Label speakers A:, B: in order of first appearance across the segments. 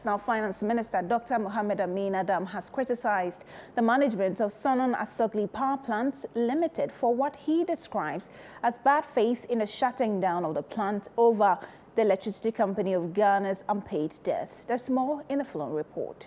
A: Now, Finance Minister Dr. Mohammed Amin Adam has criticized the management of Sunon Asogli Power Plant Limited for what he describes as bad faith in the shutting down of the plant over the Electricity Company of Ghana's unpaid debts. There's more in the following report.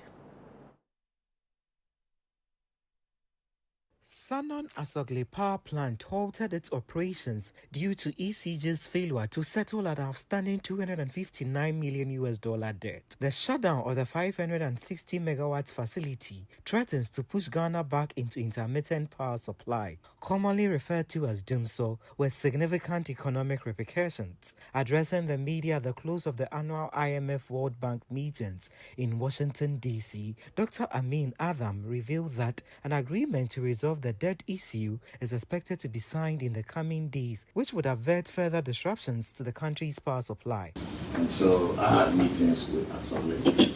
B: Sunon Asogli Power Plant halted its operations due to ECG's failure to settle an outstanding $259 million debt. The shutdown of the 560 megawatt facility threatens to push Ghana back into intermittent power supply, commonly referred to as doomsday, with significant economic repercussions. Addressing the media at the close of the annual IMF World Bank meetings in Washington, D.C., Dr. Amin Adam revealed that an agreement to resolve the debt issue is expected to be signed in the coming days, which would avert further disruptions to the country's power supply.
C: And so I had meetings with Asogli,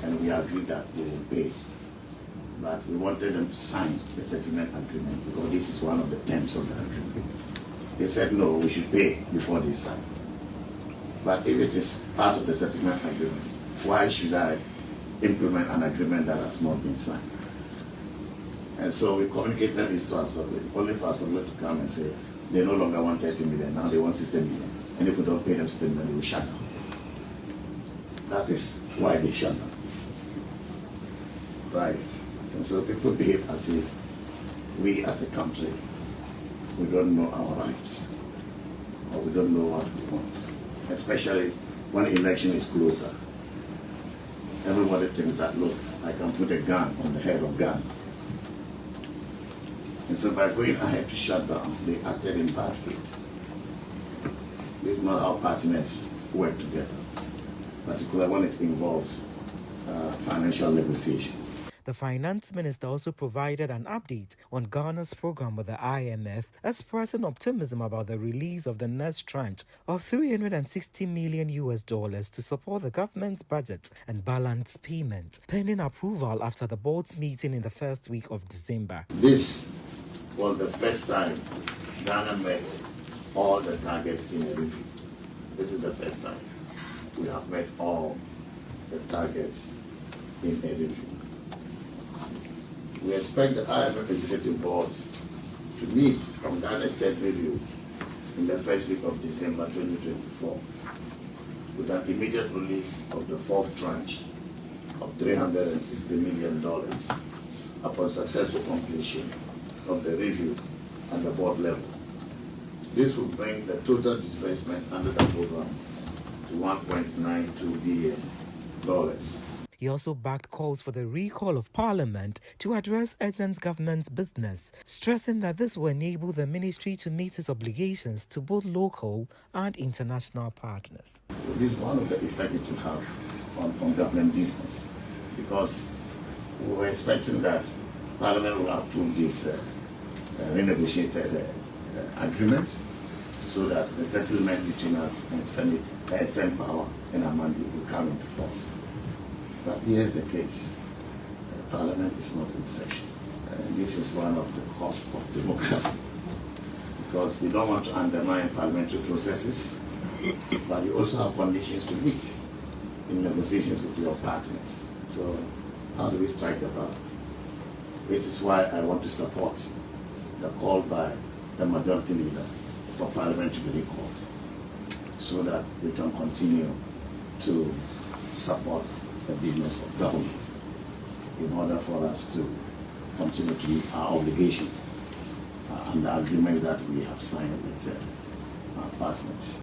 C: and we agreed that they will pay. But we wanted them to sign the settlement agreement because this is one of the terms of the agreement. They said no, we should pay before they sign. But if it is part of the settlement agreement, why should I implement an agreement that has not been signed? And so we communicated this to Asogli, only for Asogli to come and say they no longer want 30 million, now they want 60 million. And if we don't pay them 60 million, they will shut down. That is why they shut down. Right. And so people behave as if we as a country, we don't know our rights, or we don't know what we want. Especially when the election is closer. Everybody thinks that, look, I can put a gun on the head of Ghana. And so by going ahead to shut down, they acted in bad faith. This is not how partners work together, particularly when it involves financial negotiations.
B: The finance minister also provided an update on Ghana's program with the IMF, expressing optimism about the release of the next tranche of $360 million to support the government's budget and balance payment, pending approval after the board's meeting in the first week of December.
C: This was the first time Ghana met all the targets in a review. This is the first time we have met all the targets in a review. We expect the IMF Executive Board to meet from Ghana State Review in the first week of December 2024 with an immediate release of the fourth tranche of $360 million upon successful completion of the review at the board level. This will bring the total disbursement under the program to $1.92 billion.
B: He also backed calls for the recall of Parliament to address urgent government business, stressing that this will enable the ministry to meet its obligations to both local and international partners.
C: This is one of the effects it will have on government business, because we were expecting that Parliament will approve this renegotiated agreement so that the settlement between us and Senate Power and Amandi will come into force. But here's the case. Parliament is not in session. This is one of the costs of democracy, because we don't want to undermine parliamentary processes, but you also have conditions to meet in negotiations with your partners. So how do we strike the balance? This is why I want to support the call by the majority leader for Parliament to be recalled, so that we can continue to support the business of government in order for us to continue to meet our obligations and the agreements that we have signed with our partners.